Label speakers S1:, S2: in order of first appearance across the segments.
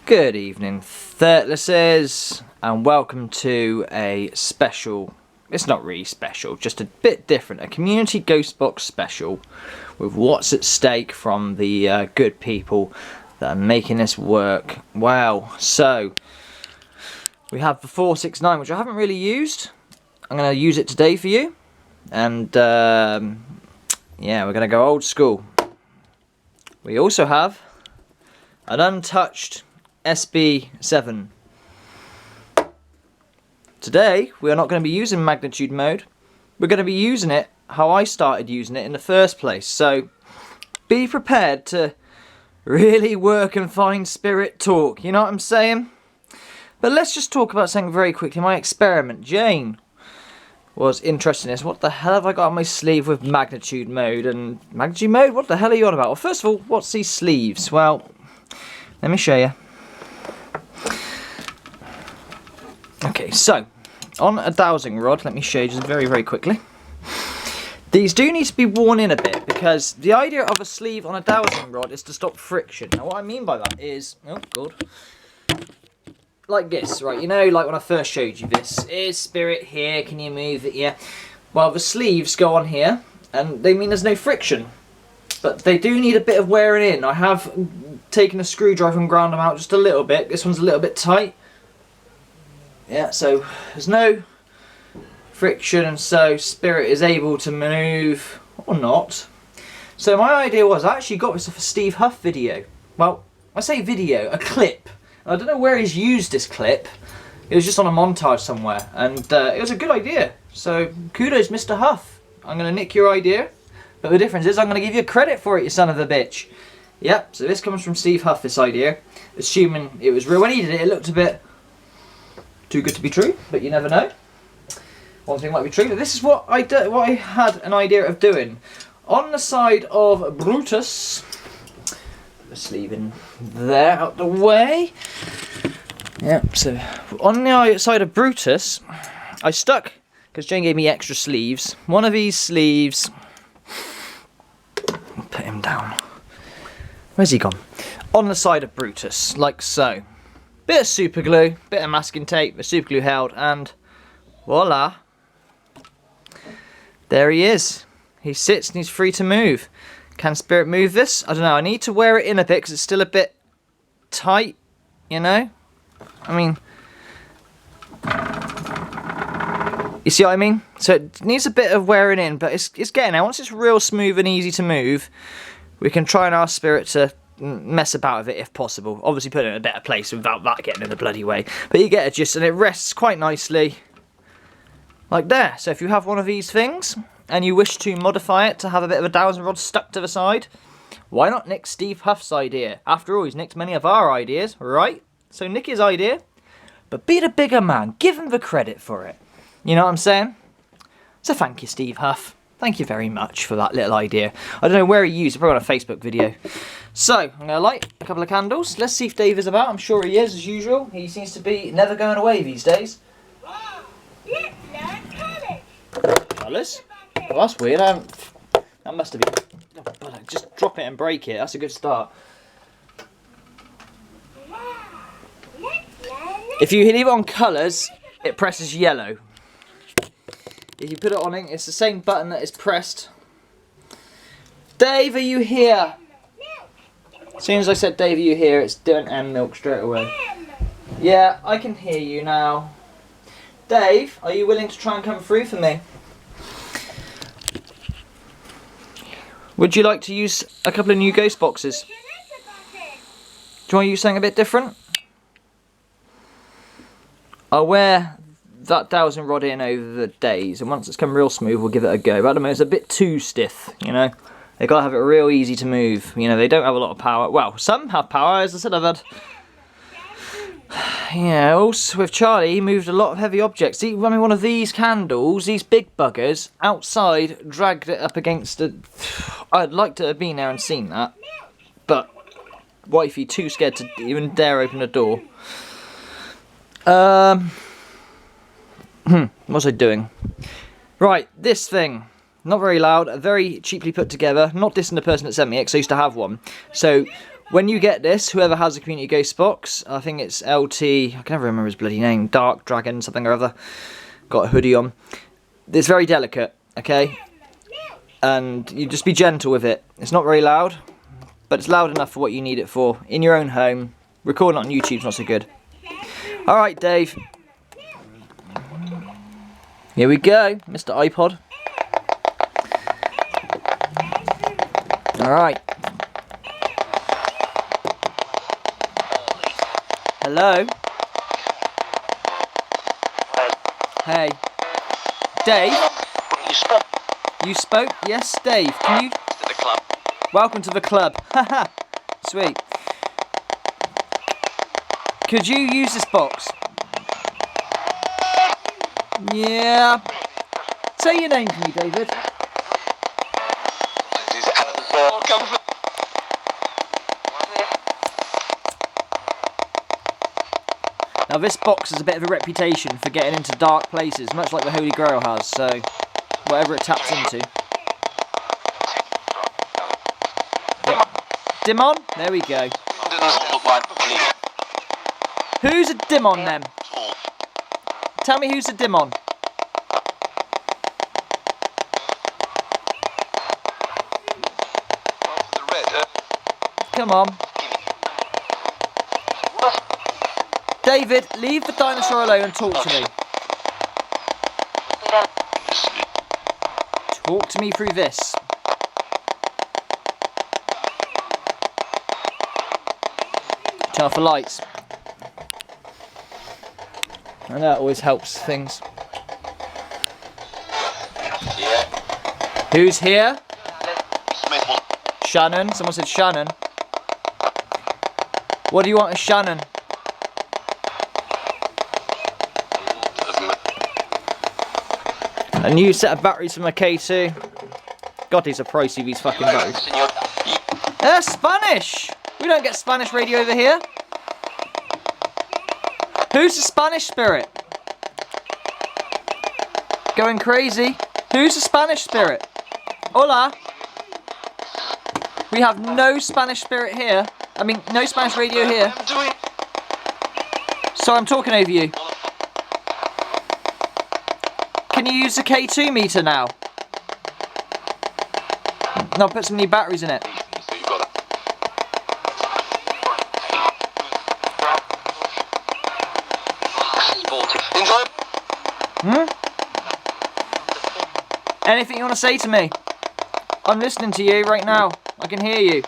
S1: Good evening, Thirtlises, and welcome to a special, it's not really special, just a bit different, a community ghost box special with what's at stake from the good people that are making this work. Wow, so we have the 469, which I haven't really used. I'm going to use it today for you, and yeah, we're going to go old school. We also have an untouched SB7. Today we are not going to be using magnitude mode. We're going to be using it how I started using it in the first place. So be prepared to really work and find spirit talk, you know what I'm saying? But let's just talk about something very quickly. My experiment, Jane, was interested in this. What the hell have I got on my sleeve with magnitude mode? And magnitude mode? What the hell are you on about? Well, first of all, what's these sleeves? Well, let me show you. Okay, so on a dowsing rod, let me show you just very, very quickly. These do need to be worn in a bit because the idea of a sleeve on a dowsing rod is to stop friction. Now, what I mean by that is, oh god, like this, right? You know, like when I first showed you this. Is spirit here? Can you move it? Yeah. Well, the sleeves go on here, and they mean there's no friction, but they do need a bit of wearing in. I have taken a screwdriver and ground them out just a little bit. This one's a little bit tight. Yeah, so there's no friction, and so spirit is able to move or not. So my idea was, I actually got this off a Steve Huff video. Well, I say video, a clip. I don't know where he's used this clip. It was just on a montage somewhere, and it was a good idea. So kudos, Mr. Huff. I'm going to nick your idea, but the difference is I'm going to give you credit for it, you son of a bitch. Yep, so this comes from Steve Huff, this idea. Assuming it was real. When he did it, it looked a bit too good to be true, but you never know. One thing might be true, but this is what I had an idea of doing. On the side of Brutus, the sleeve in there, out the way. Yep, so on the side of Brutus, I stuck, because Jane gave me extra sleeves, one of these sleeves, put him down. Where's he gone? On the side of Brutus, like so. Bit of super glue, bit of masking tape, the super glue held, and voila. There he is. He sits and he's free to move. Can spirit move this? I don't know. I need to wear it in a bit because it's still a bit tight, you know? I mean, you see what I mean? So it needs a bit of wearing in, but it's getting out. Once it's real smooth and easy to move, we can try and ask spirit to mess about with it if possible. Obviously put it in a better place without that getting in the bloody way. But you get a gist, and it rests quite nicely like there. So if you have one of these things and you wish to modify it to have a bit of a dowsing rod stuck to the side, why not nick Steve Huff's idea? After all, he's nicked many of our ideas, right? So nick his idea, but be the bigger man. Give him the credit for it. You know what I'm saying? So thank you, Steve Huff. Thank you very much for that little idea. I don't know where he used it, probably on a Facebook video. So, I'm going to light a couple of candles. Let's see if Dave is about. I'm sure he is, as usual. He seems to be never going away these days. Colours? Well, that's weird. That must have been... Oh, just drop it and break it. That's a good start. If you leave it on colours, it presses yellow. If you put it on ink, it's the same button that is pressed. Dave, are you here? As soon as I said, Dave, are you here? It's doing M milk straight away. Yeah, I can hear you now. Dave, are you willing to try and come through for me? Would you like to use a couple of new ghost boxes? Do you want to use something a bit different? I'll wear that dowsing rod in over the days, and once it's come real smooth, we'll give it a go. But at the moment, it's a bit too stiff, you know? They gotta have it real easy to move. You know, they don't have a lot of power. Well, some have power, as I said, I've had... Yeah, also with Charlie, he moved a lot of heavy objects. I mean, one of these candles, these big buggers, outside, dragged it up against a... I'd like to have been there and seen that. But, wifey too scared to even dare open the door. What was I doing? Right, this thing. Not very loud, very cheaply put together. Not dissing the person that sent me it, because I used to have one. So When you get this, whoever has a Community Ghost box, I think it's LT, I can never remember his bloody name, Dark Dragon something or other, got a hoodie on. It's very delicate, okay? And you just be gentle with it. It's not very loud, but it's loud enough for what you need it for. In your own home, recording on YouTube's not so good. Alright, Dave. Here we go, Mr. iPod. Alright. Hello? Hey. Dave?
S2: You spoke.
S1: You spoke? Yes, Dave. Can you...
S2: To the club.
S1: Welcome to the club. Haha. Sweet. Could you use this box? Yeah. Say your name to me, David. Now this box has a bit of a reputation for getting into dark places, much like the Holy Grail has, so whatever it taps into. Yep. Dimon? There we go. Who's a Dimon then? Tell me who's a Dimon. Come on. David, leave the dinosaur alone and talk to me. Talk to me through this. Turn off the lights. And that always helps things. Who's here? Shannon. Someone said Shannon. What do you want, Shannon? A new set of batteries for my K2. God, these are pricey, these fucking batteries. Spanish! We don't get Spanish radio over here. Who's the Spanish spirit? Going crazy. Who's the Spanish spirit? Hola. We have no Spanish spirit here. I mean, no Spanish radio here. So I'm talking over you. Can you use the K2 meter now? No, put some new batteries in it. Anything you want to say to me? I'm listening to you right now. I can hear you.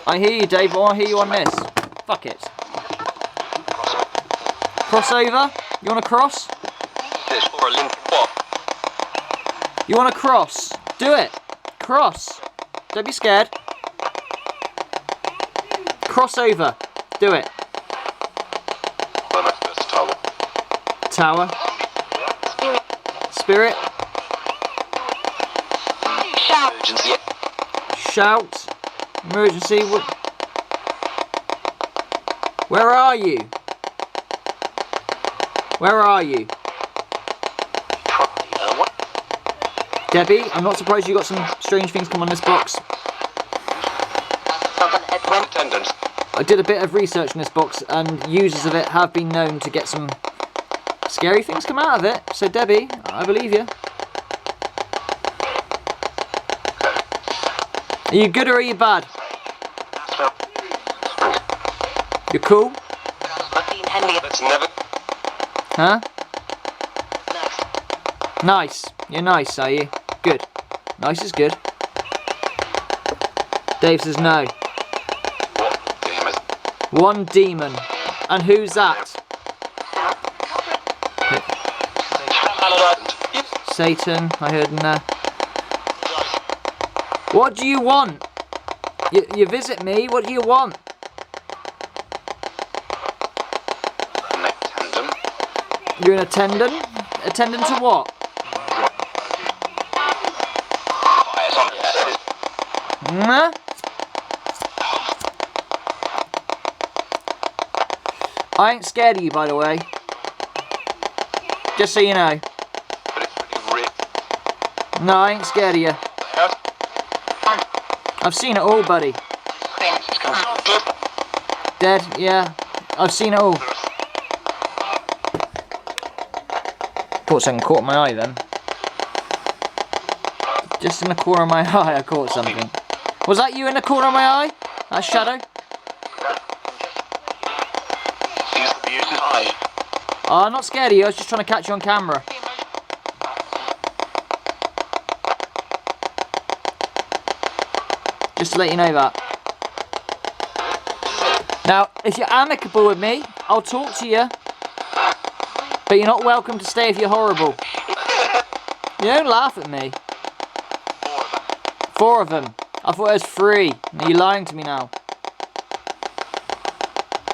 S1: I hear you, Dave, but I want to hear you on this. Fuck it. Crossover? You want to cross? You want to cross? Do it. Cross. Don't be scared. Crossover. Do it. Tower. Spirit. Shout. Emergency. Where are you? Where are you? Debbie, I'm not surprised you got some strange things come on this box. I did a bit of research in this box and users of it have been known to get some scary things come out of it. So Debbie, I believe you. Are you good or are you bad? You're cool? Huh? Nice. You're nice, are you? Good. Nice is good. Dave says no. One demon. And who's that? Satan, I heard in there. What do you want? You visit me, what do you want? You're an attendant? Attendant to what? Huh? I ain't scared of you, by the way. Just so you know. No, I ain't scared of you. I've seen it all, buddy. Dead, yeah. I've seen it all. Thought something caught my eye then. Just in the corner of my eye, I caught something. Was that you in the corner of my eye? That shadow? Oh, I'm not scared of you. I was just trying to catch you on camera. Just to let you know that. Now, if you're amicable with me, I'll talk to you. But you're not welcome to stay if you're horrible. You don't laugh at me. 4 of them. I thought it was 3. Are you lying to me now?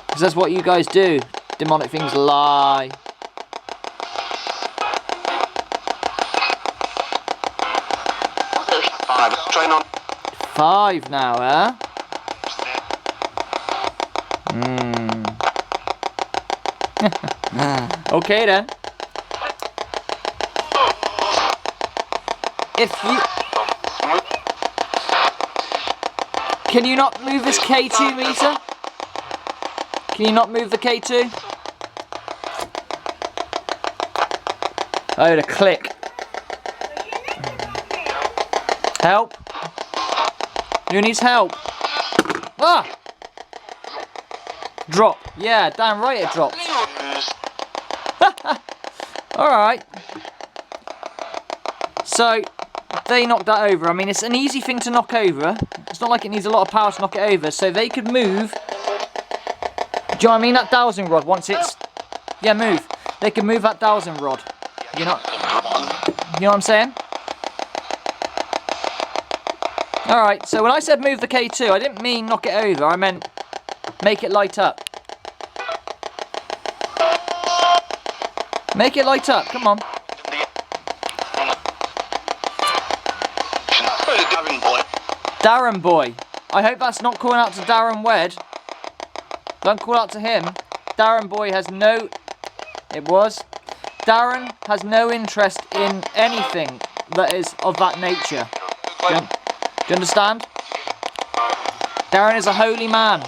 S1: Because that's what you guys do. Demonic things lie. Five now, eh? Okay then. If you... Can you not move this K2 meter? Can you not move the K2? Oh, the click. Help. Who needs help? Ah! Drop. Yeah, damn right it dropped. Alright. So, they knocked that over. I mean, it's an easy thing to knock over. It's not like it needs a lot of power to knock it over. So they could move. Do you know what I mean? That dowsing rod, once it's... Yeah, move. They can move that dowsing rod. You know what I'm saying? Alright, so when I said move the K2, I didn't mean knock it over. I meant make it light up. Make it light up, come on. Darren boy. I hope that's not calling out to Darren Wed. Don't call out to him. Darren boy has no... It was. Darren has no interest in anything that is of that nature. Do you understand? Darren is a holy man.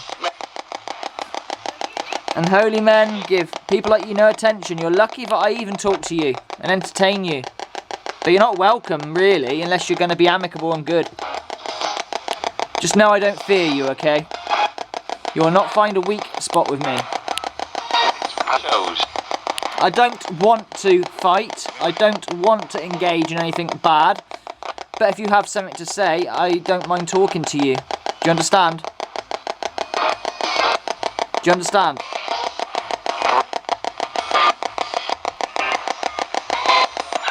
S1: And holy men give people like you no attention. You're lucky that I even talk to you and entertain you. But you're not welcome, really, unless you're going to be amicable and good. Just know I don't fear you, okay? You will not find a weak spot with me. I don't want to fight. I don't want to engage in anything bad. But if you have something to say, I don't mind talking to you. Do you understand? Do you understand?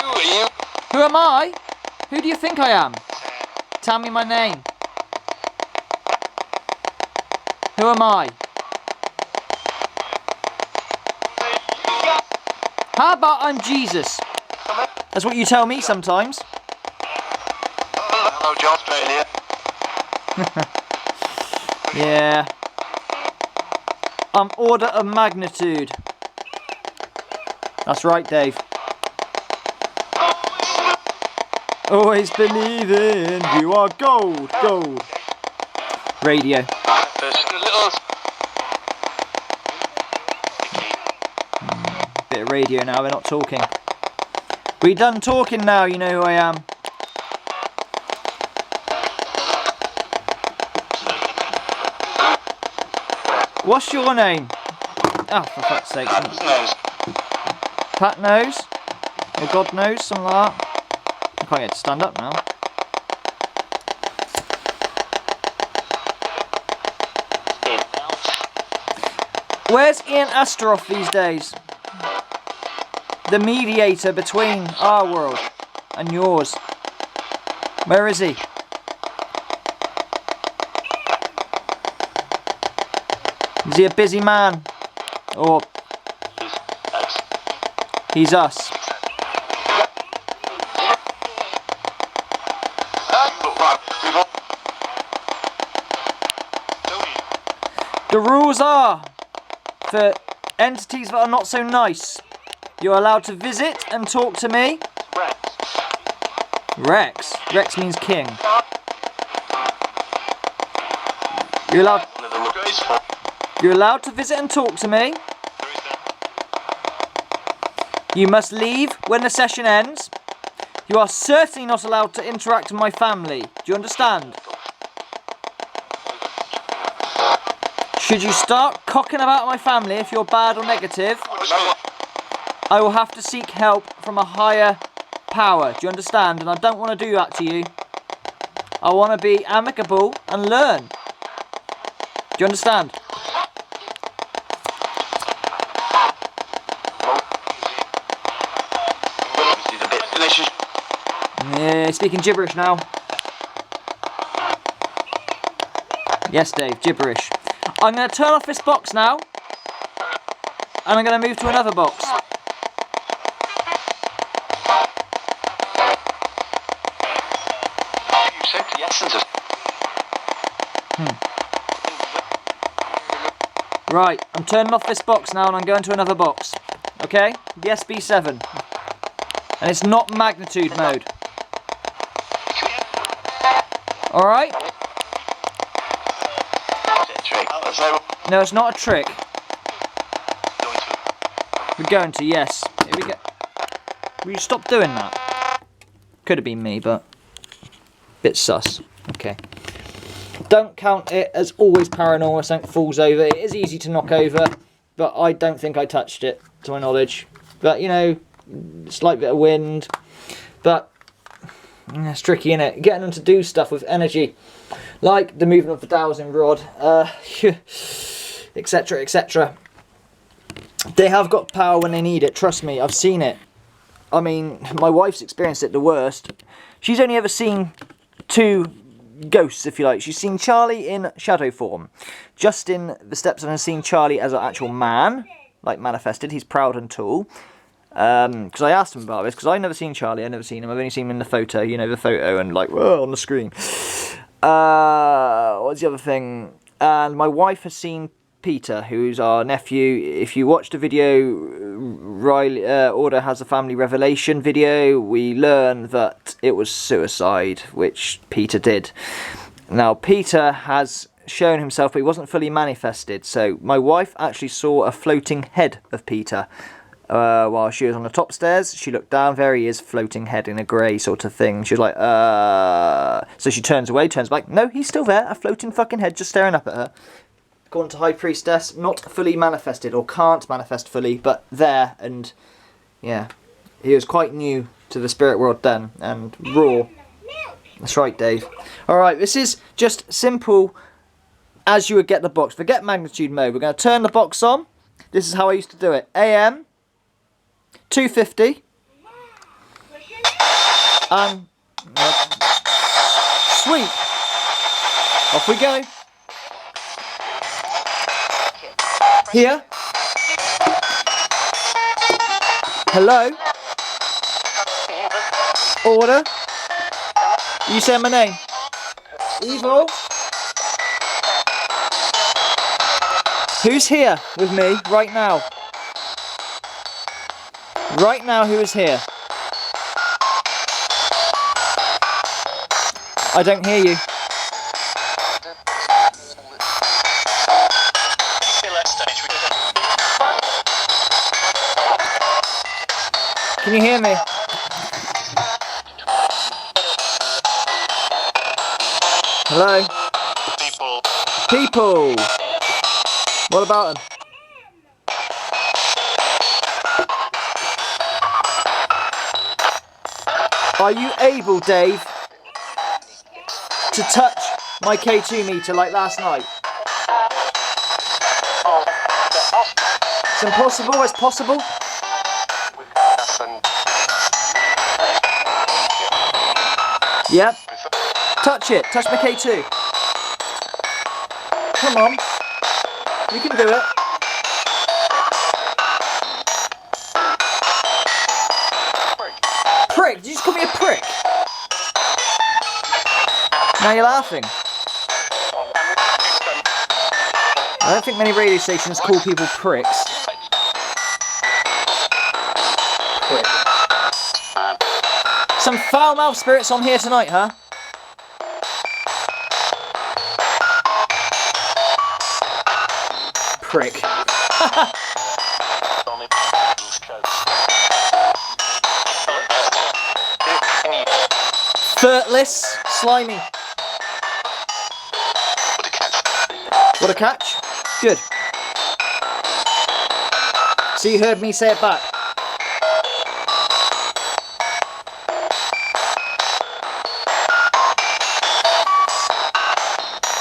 S2: Who are you?
S1: Who am I? Who do you think I am? Tell me my name. Who am I? How about I'm Jesus? That's what you tell me sometimes.
S2: Hello, John, Australia.
S1: Yeah. I'm order of magnitude. That's right, Dave. Always believing you are gold, gold. Radio. Bit of radio now, we're not talking. We done talking now, you know who I am. What's your name? Oh, for fuck's sake. Pat knows? Or God knows, something like that. I can't get to stand up now. Where's Ian Astaroth these days? The mediator between our world and yours. Where is he? Is he a busy man? Or he's us? The rules are, for entities that are not so nice, you're allowed to visit and talk to me.
S2: Rex.
S1: Rex? Rex means king. You're allowed.
S2: Another look. Guys, for
S1: You're allowed to visit and talk to me. You must leave when the session ends. You are certainly not allowed to interact with my family. Do you understand? Should you start cocking about my family if you're bad or negative, I will have to seek help from a higher power. Do you understand? And I don't want to do that to you. I want to be amicable and learn. Do you understand? Yeah, speaking gibberish now. Yes, Dave, gibberish. I'm going to turn off this box now. And I'm going to move to another box.
S2: You said the essence of.
S1: Right, I'm turning off this box now and I'm going to another box. Okay? The SB7. And it's not magnitude mode. Alright? No, it's not a trick. We're going to, yes. Here we go. Will you stop doing that? Could have been me, but bit sus. Okay. Don't count it as always paranormal. Something falls over. It is easy to knock over, but I don't think I touched it, to my knowledge. But, you know, slight bit of wind. But it's tricky, innit? Getting them to do stuff with energy, like the movement of the dowsing rod, etc., etc. They have got power when they need it. Trust me, I've seen it. I mean, my wife's experienced it the worst. She's only ever seen two ghosts, if you like. She's seen Charlie in shadow form. Justin, the stepson, has seen Charlie as an actual man, like manifested. He's proud and tall. Because I asked him about this, because I've never seen Charlie, I've never seen him, I've only seen him in the photo, you know, the photo, and like, whoa, on the screen. What's the other thing? And my wife has seen Peter, who's our nephew. If you watch the video, Riley, Order has a family revelation video, we learn that it was suicide, which Peter did. Now, Peter has shown himself, but he wasn't fully manifested, so my wife actually saw a floating head of Peter. While she was on the top stairs, she looked down, there he is, floating head in a grey sort of thing. She was like, So she turns away, turns back. No, he's still there, a floating fucking head just staring up at her. According to High Priestess, not fully manifested, or can't manifest fully, but there, and yeah. He was quite new to the spirit world then, and raw. That's right, Dave. Alright, this is just simple as you would get the box. Forget magnitude mode. We're going to turn the box on. This is how I used to do it. AM 250 and sweep. Off we go. Here. Hello. Order. You say my name. Evil. Who's here with me right now? Right now, who is here? I don't hear you. Can you hear me? Hello? People! What about them? Are you able, Dave, to touch my K2 meter like last night? It's impossible, it's possible. Yep. Touch it, touch my K2. Come on. You can do it. Prick? Did you just call me a prick? Now you're laughing. I don't think many radio stations call people pricks. Prick. Some foul-mouthed spirits on here tonight, huh? prick. Thirtless, slimy. What a catch. Good. So you heard me say it back.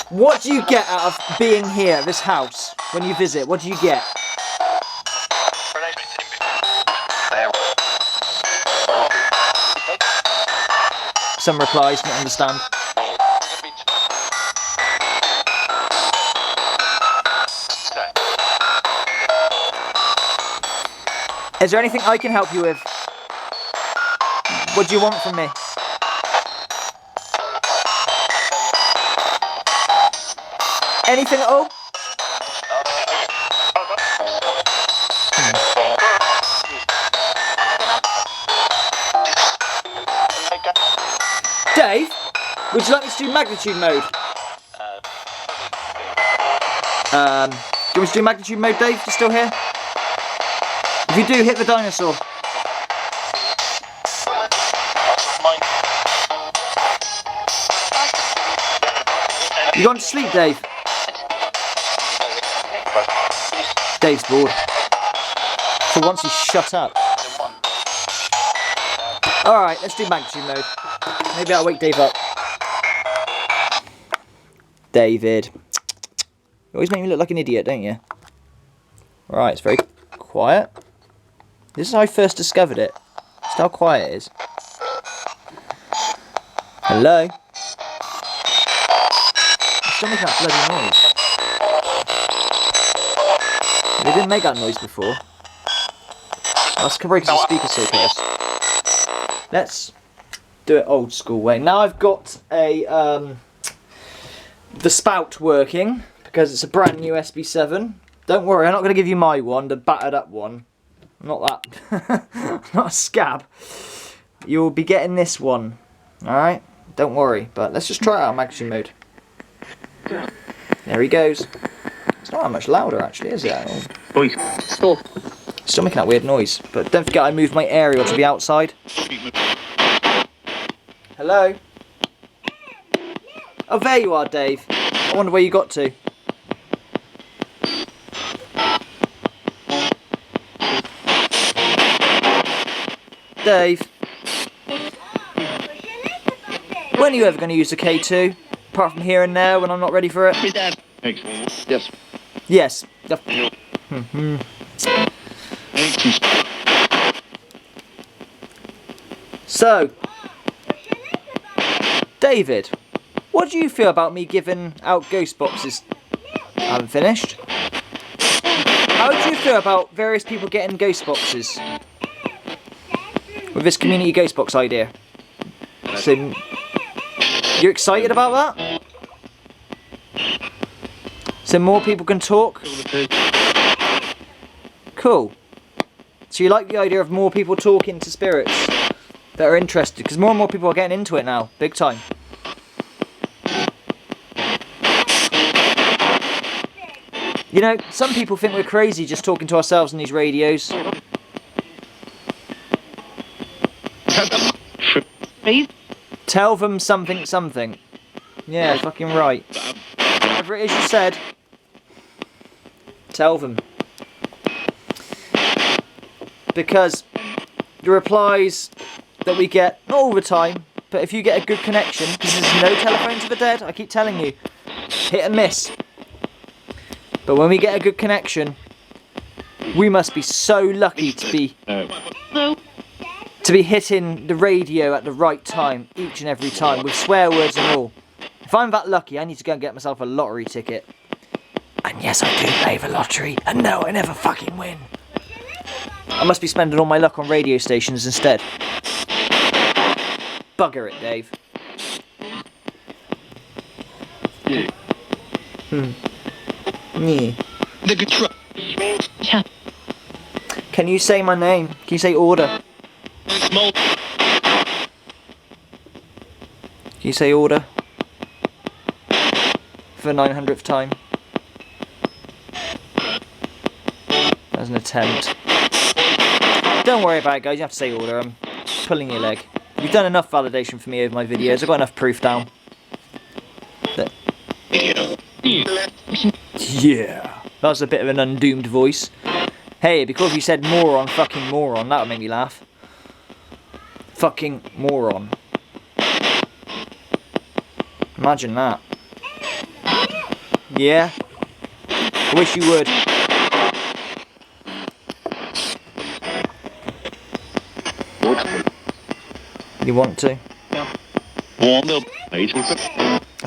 S1: What do you get out of being here at this house when you visit? What do you get? Some replies, don't understand. Is there anything I can help you with? What do you want from me? Anything at all? Dave, would you like me to do magnitude mode? Do you want me to do magnitude mode, Dave? You still here? If you do, hit the dinosaur. You gone to sleep, Dave? Dave's bored. For once he's shut up. Alright, let's do magnitude mode. Maybe I'll wake Dave up. David. You always make me look like an idiot, don't you? Right, it's very quiet. This is how I first discovered it. Just how quiet it is. Hello? I'm still making that bloody noise. They didn't make that noise before. That's probably because the speaker's so close. Let's do it old school way. Now I've got a the spout working because it's a brand new SB7. Don't worry, I'm not going to give you my one, the battered up one. I'm not that. Not a scab. You'll be getting this one. Alright? Don't worry. But let's just try it out in magnitude mode. There he goes. It's not that much louder actually, is it? Still making that weird noise. But don't forget I moved my aerial to be outside. Hello? Oh, there you are, Dave. I wonder where you got to. Dave. When are you ever going to use the K2? Apart from here and there when I'm not ready for it?
S2: Yes.
S1: Yes. So, David, what do you feel about me giving out ghost boxes? I haven't finished. How do you feel about various people getting ghost boxes? With this community ghost box idea. So, you excited about that? So more people can talk? Cool. So you like the idea of more people talking to spirits that are interested? Because more and more people are getting into it now, big time. You know, some people think we're crazy just talking to ourselves on these radios. Tell them something something. Yeah, fucking right. Whatever it is you said, tell them. Because the replies that we get, not all the time, but if you get a good connection, because there's no telephone to the dead, I keep telling you, hit and miss. But when we get a good connection, we must be so lucky to be hitting the radio at the right time, each and every time, with swear words and all. If I'm that lucky, I need to go and get myself a lottery ticket. And yes, I do play the lottery, and no, I never fucking win. I must be spending all my luck on radio stations instead. Bugger it, Dave. Yeah. Can you say my name? Can you say order? Can you say order? For the 900th time. as an attempt. Don't worry about it, guys. You have to say order. I'm pulling your leg. You've done enough validation for me over my videos. I've got enough proof down. Yeah. That was a bit of an undoomed voice. Hey, it'd be cool if you said moron, fucking moron. That would make me laugh. Fucking moron. Imagine that. Yeah. I wish you would. You want to? I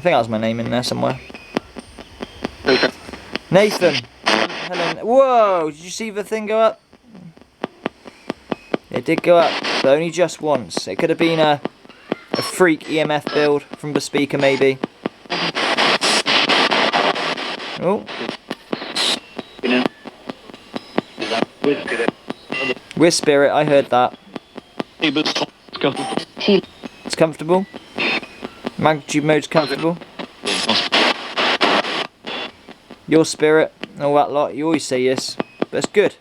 S1: think that was my name in there somewhere. Nathan! Hello. Whoa! Did you see the thing go up? It did go up, but only just once. It could have been a freak EMF build from the speaker, maybe. Oh. With spirit, I heard that. It's comfortable. Magnitude mode's comfortable. Your spirit, all that lot, you always say yes. But it's good.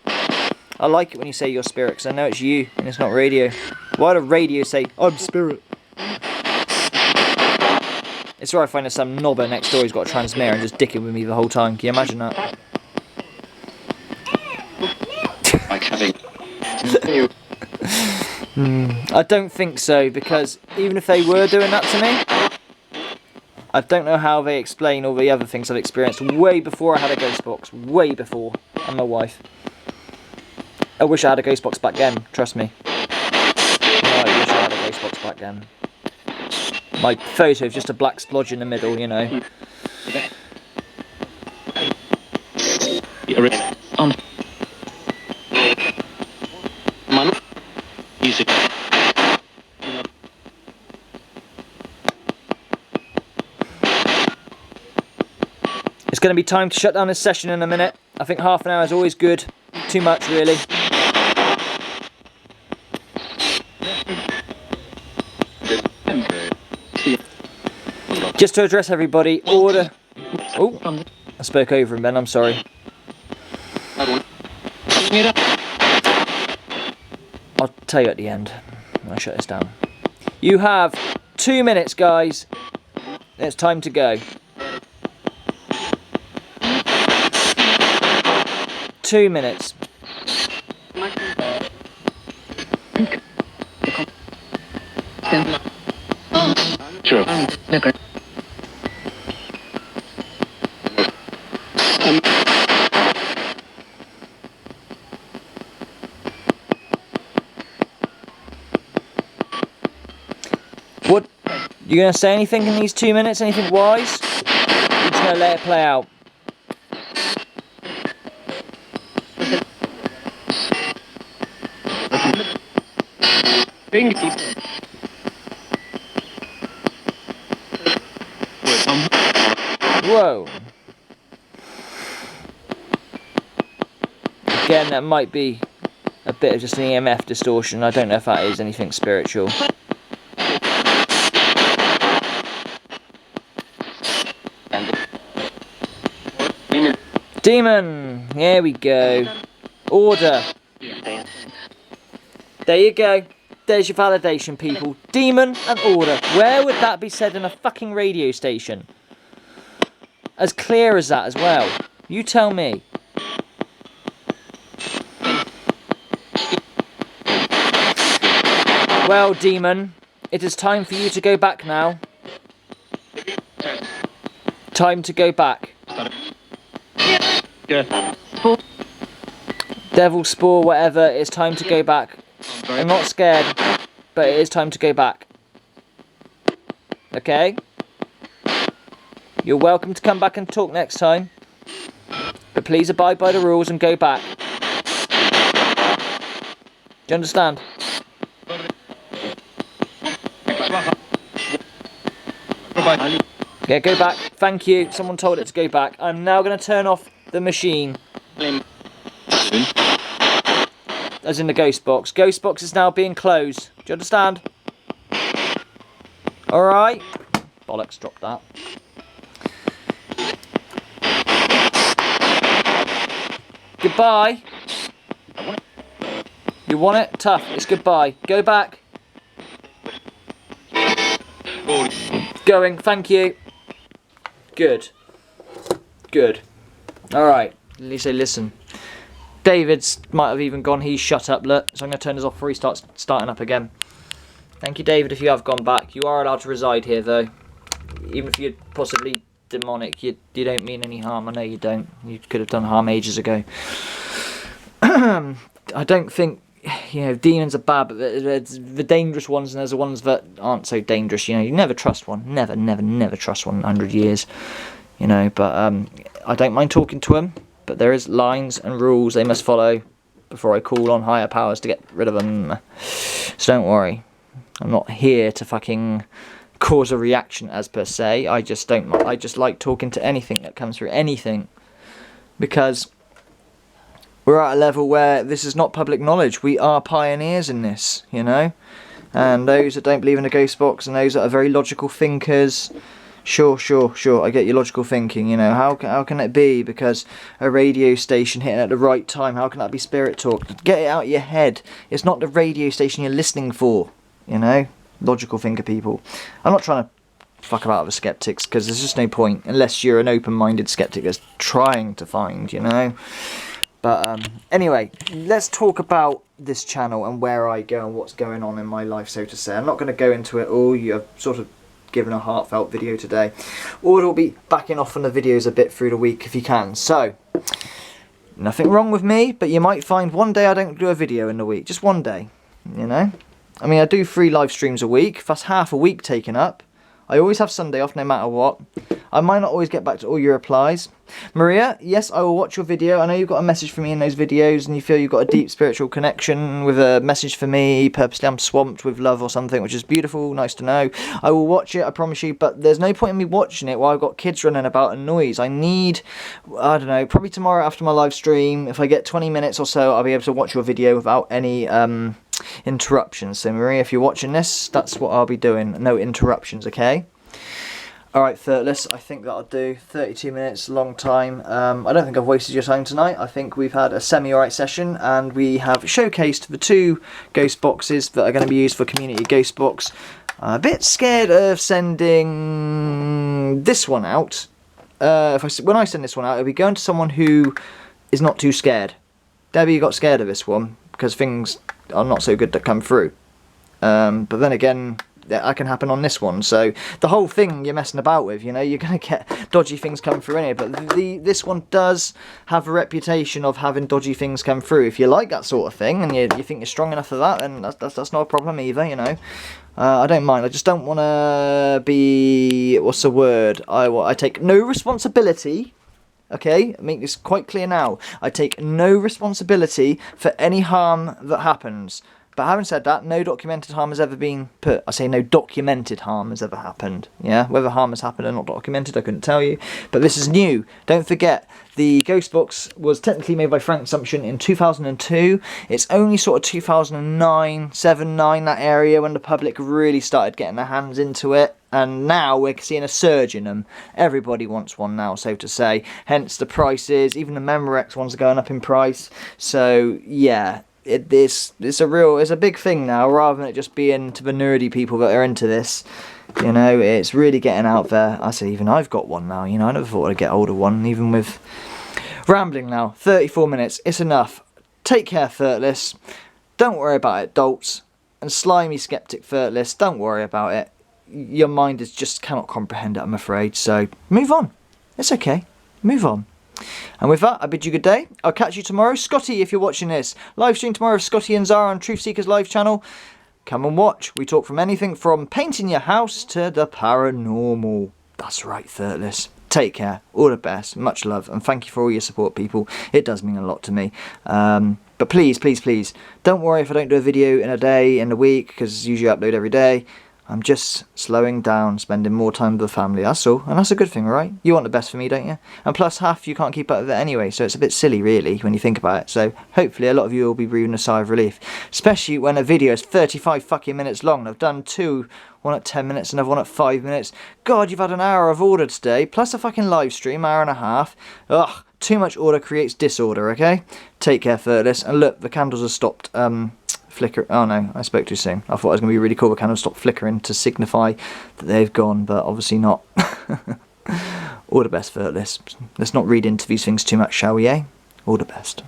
S1: I like it when you say your spirit, because I know it's you, and it's not radio. Why would a radio say, I'm spirit? It's where I find that some knobber next door who's got a transmitter and just dicking with me the whole time. Can you imagine that? I don't think so, because even if they were doing that to me, I don't know how they explain all the other things I've experienced way before I had a ghost box. Way before. And my wife. I wish I had a ghost box back then, trust me. Oh, I wish I had a ghost box back then. My photo is just a black splodge in the middle, you know. It's going to be time to shut down this session in a minute. I think half an hour is always good. Too much, really. Just to address everybody, order... Oh, I spoke over him then, I'm sorry. I'll tell you at the end when I shut this down. You have 2 minutes, guys. It's time to go. 2 minutes.
S2: Sure.
S1: What? You gonna say anything in these 2 minutes? Anything wise? You're just gonna let it play out. Whoa. Again, that might be a bit of just an EMF distortion. I don't know if that is anything spiritual. Demon! Here we go. Order. There you go. There's your validation, people. Demon and order. Where would that be said in a fucking radio station? As clear as that as well. You tell me. Well, Demon, it is time for you to go back now. Time to go back. Devil Spore, whatever, it's time to go back. I'm not scared, but it is time to go back. Okay? You're welcome to come back and talk next time. But please abide by the rules and go back. Do you understand? Yeah, go back. Thank you. Someone told it to go back. I'm now going to turn off the machine. As in the ghost box. Ghost box is now being closed. Do you understand? Alright. Bollocks, drop that. Goodbye. You want it? Tough. It's goodbye. Go back. Going. Thank you. Good. Good. Alright. At least say listen. David's might have even gone. He's shut up, look. So I'm going to turn this off before he starts starting up again. Thank you, David, if you have gone back. You are allowed to reside here, though. Even if you're possibly demonic, you don't mean any harm. I know you don't. You could have done harm ages ago. I don't think, you know, demons are bad, but there's the dangerous ones and there's the ones that aren't so dangerous. You know, you never trust one. Never, never, never trust one in 100 years. You know, but I don't mind talking to them. But there is lines and rules they must follow before I call on higher powers to get rid of them. So don't worry. I'm not here to fucking cause a reaction as per se. I just like talking to anything that comes through. Anything. Because we're at a level where this is not public knowledge. We are pioneers in this, you know. And those that don't believe in a ghost box and those that are very logical thinkers... Sure, I get your logical thinking, you know, how can it be because a radio station hitting at the right time, how can that be spirit talk? Get it out of your head. It's not the radio station you're listening for, you know, logical thinker people. I'm not trying to fuck about with skeptics, because there's just no point, unless you're an open-minded skeptic that's trying to find, you know. But anyway, let's talk about this channel and where I go and what's going on in my life, so to say. I'm not going to go into it all, you've sort of given a heartfelt video today. Or will be backing off on the videos a bit through the week if you can. So, nothing wrong with me, but you might find one day I don't do a video in the week. Just one day, you know. I mean, I do 3 live streams a week. That's half a week taken up. I always have Sunday off no matter what. I might not always get back to all your replies. Maria, yes, I will watch your video. I know you've got a message for me in those videos and you feel you've got a deep spiritual connection with a message for me. Purposely I'm swamped with love or something, which is beautiful, nice to know. I will watch it, I promise you, but there's no point in me watching it while I've got kids running about and noise. I need, I don't know, probably tomorrow after my live stream, if I get 20 minutes or so, I'll be able to watch your video without any interruptions. So Maria, if you're watching this, that's what I'll be doing. No interruptions, okay? Alright, Thirtless, I think that'll do. 32 minutes, long time. I don't think I've wasted your time tonight. I think we've had a semi-alright session, and we have showcased the 2 ghost boxes that are going to be used for Community Ghost Box. I'm a bit scared of sending this one out. When I send this one out, it'll be going to someone who is not too scared. Debbie got scared of this one, because things are not so good that come through. But then again... that can happen on this one, so the whole thing you're messing about with, you know, you're going to get dodgy things come through in it, but this one does have a reputation of having dodgy things come through. If you like that sort of thing and you think you're strong enough for that, then that's not a problem either, you know. I don't mind. I just don't want to be, what's the word, I take no responsibility. Okay, make this quite clear now. I take no responsibility for any harm that happens. But having said that, no documented harm has ever been put. I say no documented harm has ever happened. Yeah, whether harm has happened or not documented, I couldn't tell you. But this is new. Don't forget, the Ghost Box was technically made by Frank Sumption in 2002. It's only sort of 2009, 7, 9, that area when the public really started getting their hands into it. And now we're seeing a surge in them. Everybody wants one now, so to say. Hence the prices. Even the Memorex ones are going up in price. So, yeah. It's a big thing now, rather than it just being to the nerdy people that are into this. You know, it's really getting out there. I say even I've got one now, you know, I never thought I'd get hold of one, even with rambling now. 34 minutes, it's enough. Take care, Thirtless. Don't worry about it, dolts. And slimy skeptic Thirtless, don't worry about it. Your mind is just cannot comprehend it, I'm afraid. So, move on. It's okay. Move on. And with that, I bid you good day. I'll catch you tomorrow. Scotty, if you're watching this, live stream tomorrow of Scotty and Zara on Truth Seekers live channel. Come and watch. We talk from anything from painting your house to the paranormal. That's right, Thirtless. Take care. All the best. Much love. And thank you for all your support, people. It does mean a lot to me. But please, please, please, don't worry if I don't do a video in a day, in a week, because usually I upload every day. I'm just slowing down, spending more time with the family, that's all. And that's a good thing, right? You want the best for me, don't you? And plus, half you can't keep up with it anyway, so it's a bit silly, really, when you think about it. So, hopefully, a lot of you will be breathing a sigh of relief. Especially when a video is 35 fucking minutes long. I've done 2, one at 10 minutes, another one at 5 minutes. God, you've had an hour of order today, plus a fucking live stream, hour and a half. Ugh, too much order creates disorder, okay? Take care, Thirtless. And look, the candles have stopped flicker. Oh no, I spoke too soon. I thought it was going to be really cool. The candles stop flickering to signify that they've gone, but obviously not. All the best for this. Let's not read into these things too much, shall we, eh? All the best.